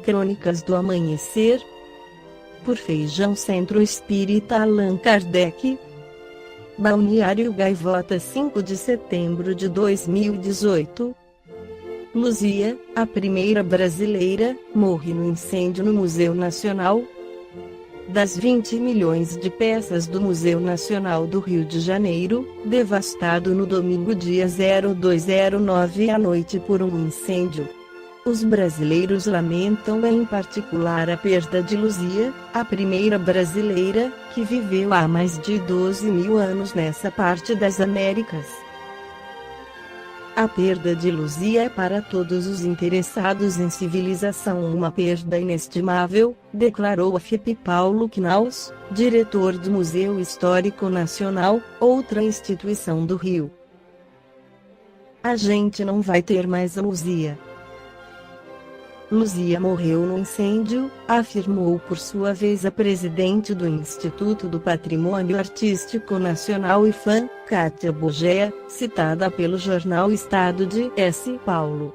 Crônicas do Amanhecer, por Feijão Centro Espírita Allan Kardec. Balneário Gaivota, 5 de setembro de 2018. Luzia, a primeira brasileira, morre no incêndio no Museu Nacional. Das 20 milhões de peças do Museu Nacional do Rio de Janeiro, devastado no domingo dia 0209 à noite por um incêndio. Os brasileiros lamentam em particular a perda de Luzia, a primeira brasileira, que viveu há mais de 12 mil anos nessa parte das Américas. A perda de Luzia é para todos os interessados em civilização uma perda inestimável, declarou a FIP Paulo Knaus, diretor do Museu Histórico Nacional, outra instituição do Rio. A gente não vai ter mais a Luzia. Luzia morreu no incêndio, afirmou por sua vez a presidente do Instituto do Patrimônio Artístico Nacional IFAM, Kátia Bogea, citada pelo jornal Estado de S. Paulo.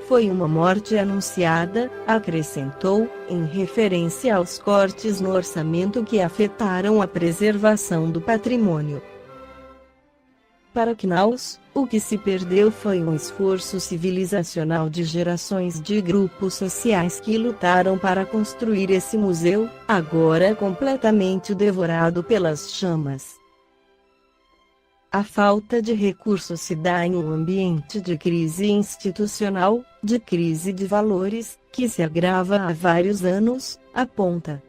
Foi uma morte anunciada, acrescentou, em referência aos cortes no orçamento que afetaram a preservação do patrimônio. Para Knaus, o que se perdeu foi um esforço civilizacional de gerações de grupos sociais que lutaram para construir esse museu, agora completamente devorado pelas chamas. A falta de recursos se dá em um ambiente de crise institucional, de crise de valores, que se agrava há vários anos, aponta.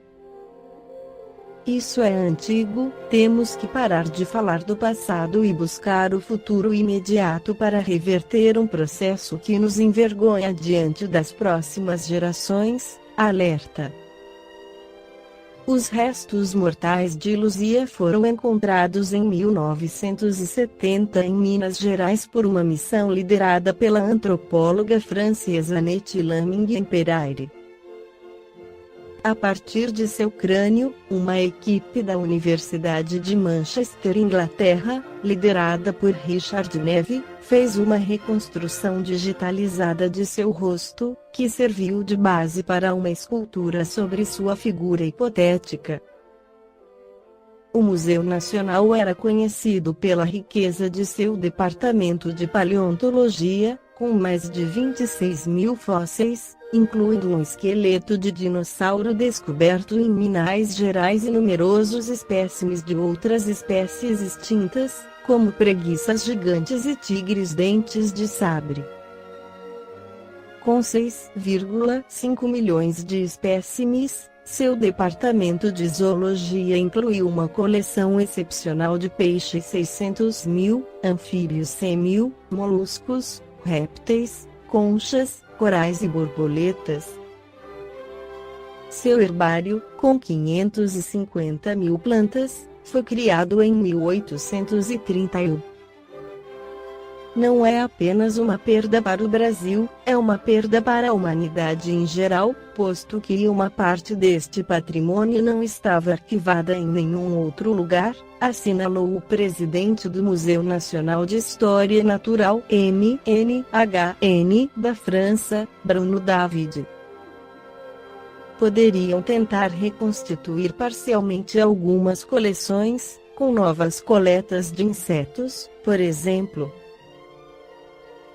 Isso é antigo, temos que parar de falar do passado e buscar o futuro imediato para reverter um processo que nos envergonha diante das próximas gerações, alerta. Os restos mortais de Luzia foram encontrados em 1970 em Minas Gerais por uma missão liderada pela antropóloga francesa Annette Laming-Pereire. A partir de seu crânio, uma equipe da Universidade de Manchester, Inglaterra, liderada por Richard Neve, fez uma reconstrução digitalizada de seu rosto, que serviu de base para uma escultura sobre sua figura hipotética. O Museu Nacional era conhecido pela riqueza de seu departamento de paleontologia, com mais de 26 mil fósseis, incluindo um esqueleto de dinossauro descoberto em Minas Gerais e numerosos espécimes de outras espécies extintas, como preguiças gigantes e tigres dentes de sabre. Com 6,5 milhões de espécimes, seu departamento de zoologia incluiu uma coleção excepcional de peixes 600 mil, anfíbios 100 mil, moluscos, répteis, conchas, corais e borboletas. Seu herbário, com 550 mil plantas, foi criado em 1831. Não é apenas uma perda para o Brasil, é uma perda para a humanidade em geral, posto que uma parte deste patrimônio não estava arquivada em nenhum outro lugar, assinalou o presidente do Museu Nacional de História Natural MNHN da França, Bruno David. Poderiam tentar reconstituir parcialmente algumas coleções, com novas coletas de insetos, por exemplo.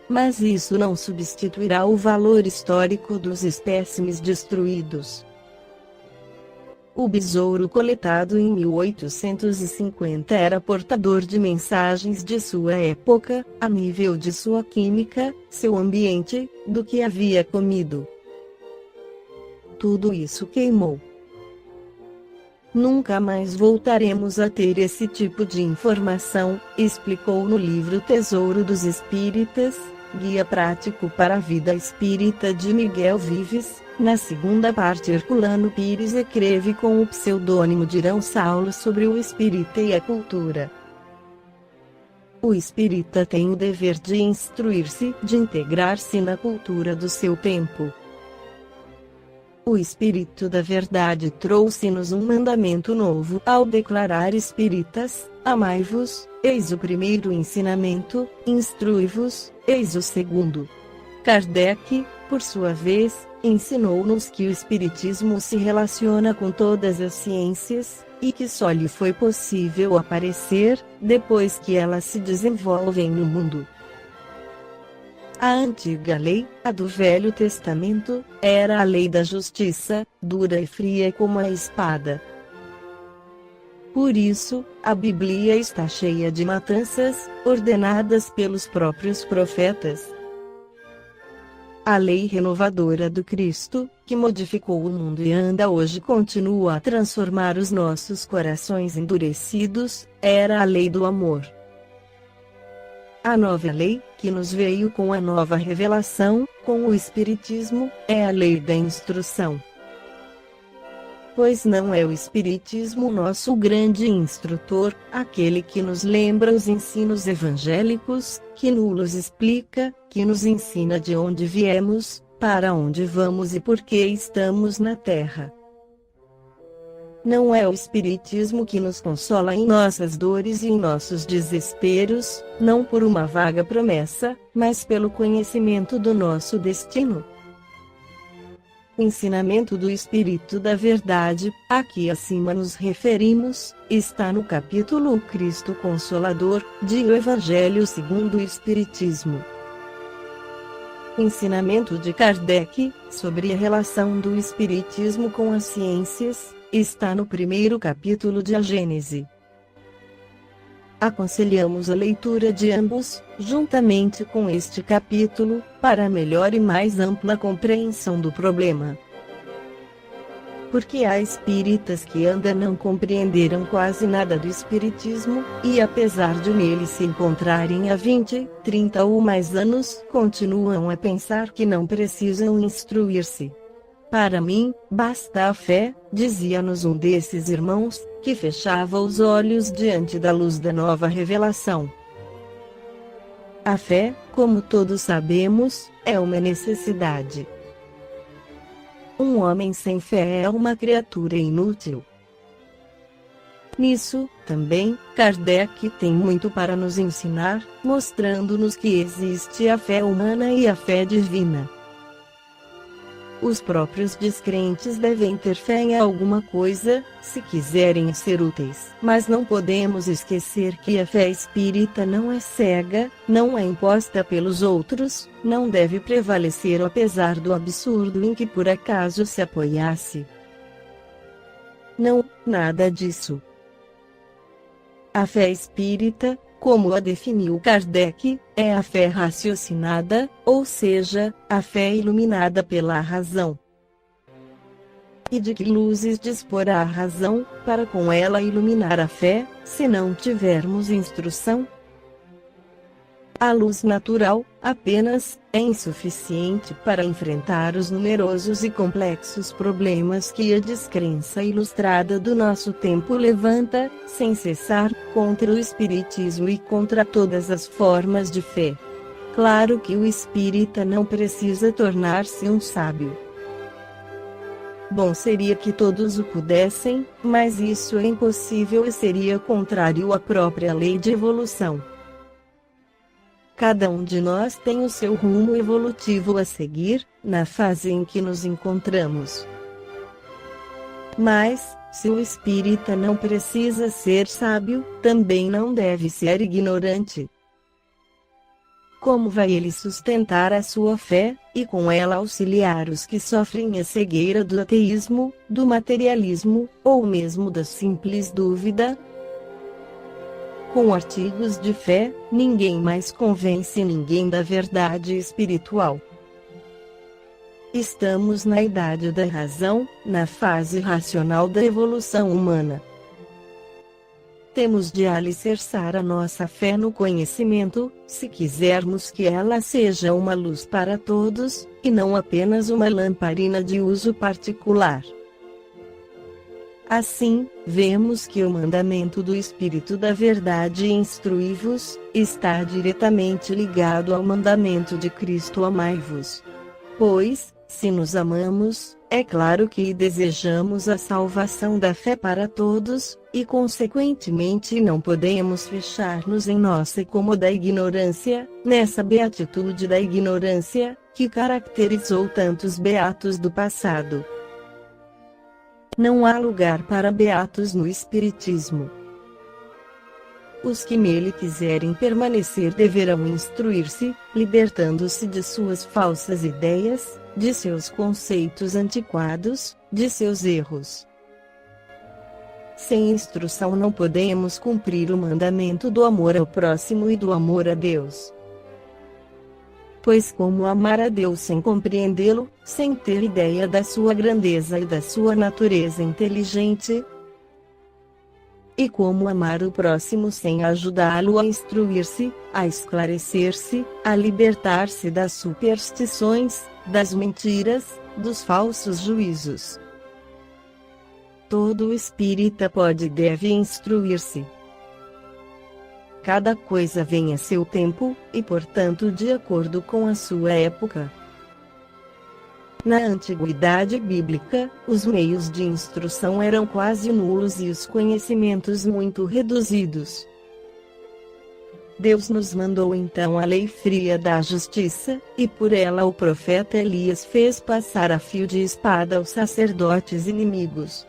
Mas isso não substituirá o valor histórico dos espécimes destruídos. O besouro coletado em 1850 era portador de mensagens de sua época, a nível de sua química, seu ambiente, do que havia comido. Tudo isso queimou. Nunca mais voltaremos a ter esse tipo de informação, explicou no livro Tesouro dos Espíritas, Guia Prático para a Vida Espírita de Miguel Vives, na segunda parte. Herculano Pires escreve com o pseudônimo de Irão Saulo sobre o espírita e a cultura. O espírita tem o dever de instruir-se, de integrar-se na cultura do seu tempo. O Espírito da Verdade trouxe-nos um mandamento novo ao declarar espíritas: amai-vos, eis o primeiro ensinamento, instrui-vos, eis o segundo. Kardec, por sua vez, ensinou-nos que o Espiritismo se relaciona com todas as ciências, e que só lhe foi possível aparecer, depois que elas se desenvolvem no mundo. A antiga lei, a do Velho Testamento, era a lei da justiça, dura e fria como a espada. Por isso, a Bíblia está cheia de matanças, ordenadas pelos próprios profetas. A lei renovadora do Cristo, que modificou o mundo e anda hoje continua a transformar os nossos corações endurecidos, era a lei do amor. A nova lei, que nos veio com a nova revelação, com o Espiritismo, é a lei da instrução. Pois não é o Espiritismo nosso grande instrutor, aquele que nos lembra os ensinos evangélicos, que nos explica, que nos ensina de onde viemos, para onde vamos e por que estamos na Terra. Não é o Espiritismo que nos consola em nossas dores e em nossos desesperos, não por uma vaga promessa, mas pelo conhecimento do nosso destino. O ensinamento do Espírito da Verdade, a que acima nos referimos, está no capítulo O Cristo Consolador, de O Evangelho segundo o Espiritismo. O ensinamento de Kardec, sobre a relação do Espiritismo com as ciências, está no primeiro capítulo de A Gênese. Aconselhamos a leitura de ambos, juntamente com este capítulo, para melhor e mais ampla compreensão do problema. Porque há espíritas que ainda não compreenderam quase nada do Espiritismo, e apesar de nele se encontrarem há 20, 30 ou mais anos, continuam a pensar que não precisam instruir-se. Para mim, basta a fé, dizia-nos um desses irmãos, que fechava os olhos diante da luz da nova revelação. A fé, como todos sabemos, é uma necessidade. Um homem sem fé é uma criatura inútil. Nisso, também, Kardec tem muito para nos ensinar, mostrando-nos que existe a fé humana e a fé divina. Os próprios descrentes devem ter fé em alguma coisa, se quiserem ser úteis. Mas não podemos esquecer que a fé espírita não é cega, não é imposta pelos outros, não deve prevalecer apesar do absurdo em que por acaso se apoiasse. Não, nada disso. A fé espírita, como a definiu Kardec, é a fé raciocinada, ou seja, a fé iluminada pela razão. E de que luzes disporá a razão, para com ela iluminar a fé, se não tivermos instrução? A luz natural, apenas, é insuficiente para enfrentar os numerosos e complexos problemas que a descrença ilustrada do nosso tempo levanta, sem cessar, contra o Espiritismo e contra todas as formas de fé. Claro que o espírita não precisa tornar-se um sábio. Bom seria que todos o pudessem, mas isso é impossível e seria contrário à própria lei de evolução. Cada um de nós tem o seu rumo evolutivo a seguir, na fase em que nos encontramos. Mas, se o espírita não precisa ser sábio, também não deve ser ignorante. Como vai ele sustentar a sua fé, e com ela auxiliar os que sofrem a cegueira do ateísmo, do materialismo, ou mesmo da simples dúvida? Com artigos de fé, ninguém mais convence ninguém da verdade espiritual. Estamos na idade da razão, na fase racional da evolução humana. Temos de alicerçar a nossa fé no conhecimento, se quisermos que ela seja uma luz para todos, e não apenas uma lamparina de uso particular. Assim, vemos que o mandamento do Espírito da Verdade instruí-vos, está diretamente ligado ao mandamento de Cristo amai-vos. Pois, se nos amamos, É claro que desejamos a salvação da fé para todos, e consequentemente não podemos fechar-nos em nossa cômoda ignorância, nessa beatitude da ignorância, que caracterizou tantos beatos do passado. Não há lugar para beatos no Espiritismo. Os que nele quiserem permanecer deverão instruir-se, libertando-se de suas falsas ideias, de seus conceitos antiquados, de seus erros. Sem instrução não podemos cumprir o mandamento do amor ao próximo e do amor a Deus. Pois como amar a Deus sem compreendê-lo, sem ter ideia da sua grandeza e da sua natureza inteligente? E como amar o próximo sem ajudá-lo a instruir-se, a esclarecer-se, a libertar-se das superstições, das mentiras, dos falsos juízos? Todo espírita pode e deve instruir-se. Cada coisa vem a seu tempo, e portanto de acordo com a sua época. Na antiguidade bíblica, os meios de instrução eram quase nulos e os conhecimentos muito reduzidos. Deus nos mandou então a lei fria da justiça, e por ela o profeta Elias fez passar a fio de espada os sacerdotes inimigos.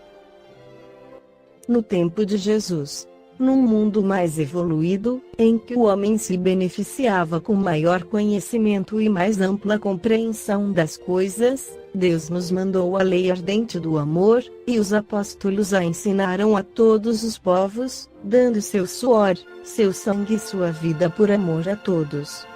No tempo de Jesus, num mundo mais evoluído, em que o homem se beneficiava com maior conhecimento e mais ampla compreensão das coisas, Deus nos mandou a lei ardente do amor, e os apóstolos a ensinaram a todos os povos, dando seu suor, seu sangue e sua vida por amor a todos.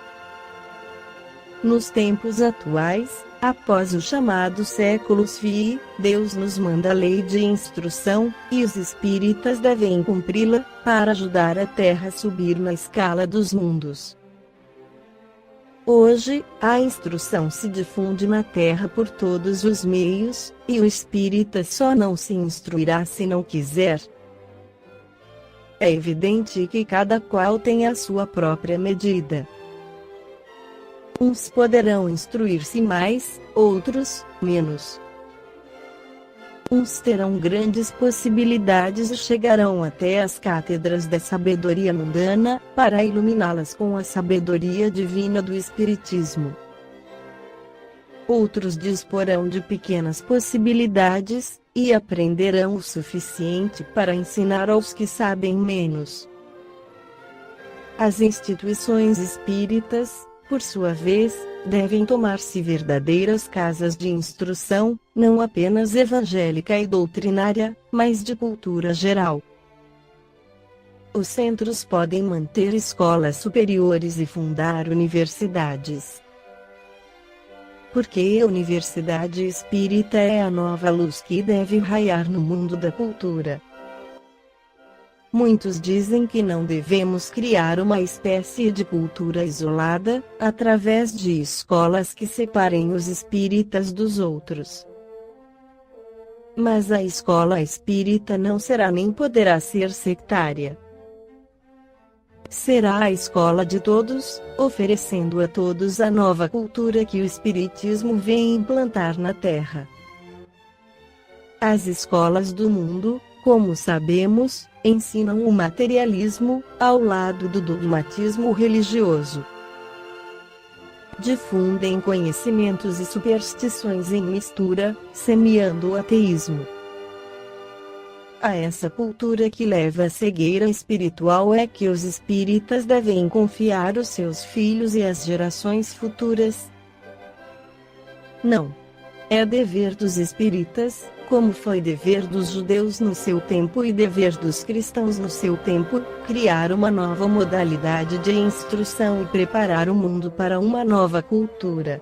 Nos tempos atuais, após o chamado séculos FI, Deus nos manda a lei de instrução, e os espíritas devem cumpri-la, para ajudar a Terra a subir na escala dos mundos. Hoje, a instrução se difunde na Terra por todos os meios, e o espírita só não se instruirá se não quiser. É evidente que cada qual tem a sua própria medida. Uns poderão instruir-se mais, outros, menos. Uns terão grandes possibilidades e chegarão até as cátedras da sabedoria mundana, para iluminá-las com a sabedoria divina do Espiritismo. Outros disporão de pequenas possibilidades, e aprenderão o suficiente para ensinar aos que sabem menos. As instituições espíritas, por sua vez, devem tornar-se verdadeiras casas de instrução, não apenas evangélica e doutrinária, mas de cultura geral. Os centros podem manter escolas superiores e fundar universidades. Porque a Universidade Espírita é a nova luz que deve raiar no mundo da cultura. Muitos dizem que não devemos criar uma espécie de cultura isolada, através de escolas que separem os espíritas dos outros. Mas a escola espírita não será nem poderá ser sectária. Será a escola de todos, oferecendo a todos a nova cultura que o Espiritismo vem implantar na Terra. As escolas do mundo, como sabemos, ensinam o materialismo, ao lado do dogmatismo religioso. Difundem conhecimentos e superstições em mistura, semeando o ateísmo. A essa cultura que leva à cegueira espiritual é que os espíritas devem confiar os seus filhos e as gerações futuras. Não. É dever dos espíritas, como foi dever dos judeus no seu tempo e dever dos cristãos no seu tempo, criar uma nova modalidade de instrução e preparar o mundo para uma nova cultura.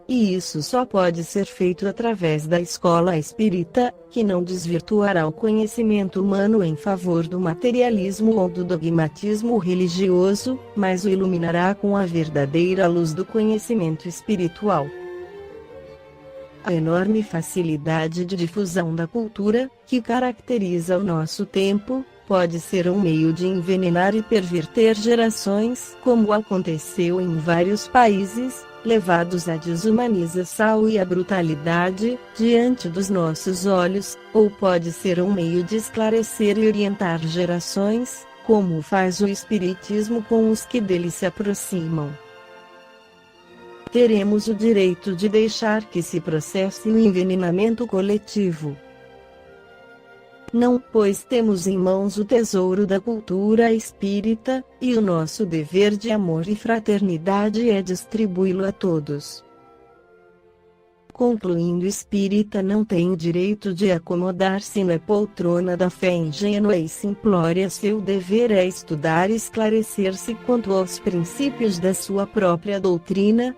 E isso só pode ser feito através da escola espírita, que não desvirtuará o conhecimento humano em favor do materialismo ou do dogmatismo religioso, mas o iluminará com a verdadeira luz do conhecimento espiritual. A enorme facilidade de difusão da cultura, que caracteriza o nosso tempo, pode ser um meio de envenenar e perverter gerações, como aconteceu em vários países, levados à desumanização e à brutalidade, diante dos nossos olhos, ou pode ser um meio de esclarecer e orientar gerações, como faz o Espiritismo com os que dele se aproximam. Teremos o direito de deixar que se processe o envenenamento coletivo. Não, pois temos em mãos o tesouro da cultura espírita, e o nosso dever de amor e fraternidade é distribuí-lo a todos. Concluindo, o espírita não tem o direito de acomodar-se na poltrona da fé ingênua e simplória. Seu dever é estudar e esclarecer-se quanto aos princípios da sua própria doutrina.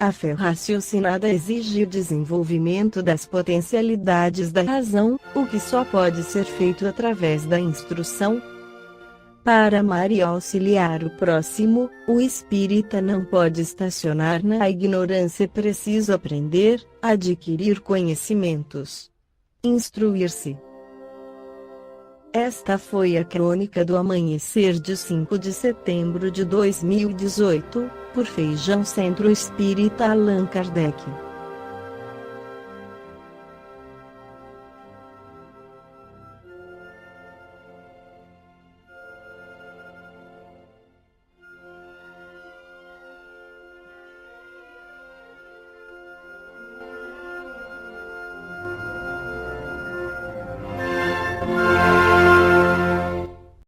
A fé raciocinada exige o desenvolvimento das potencialidades da razão, o que só pode ser feito através da instrução. Para amar e auxiliar o próximo, o espírita não pode estacionar na ignorância. É preciso aprender, adquirir conhecimentos, instruir-se. Esta foi a crônica do amanhecer de 5 de setembro de 2018, por Feijão Centro Espírita Allan Kardec.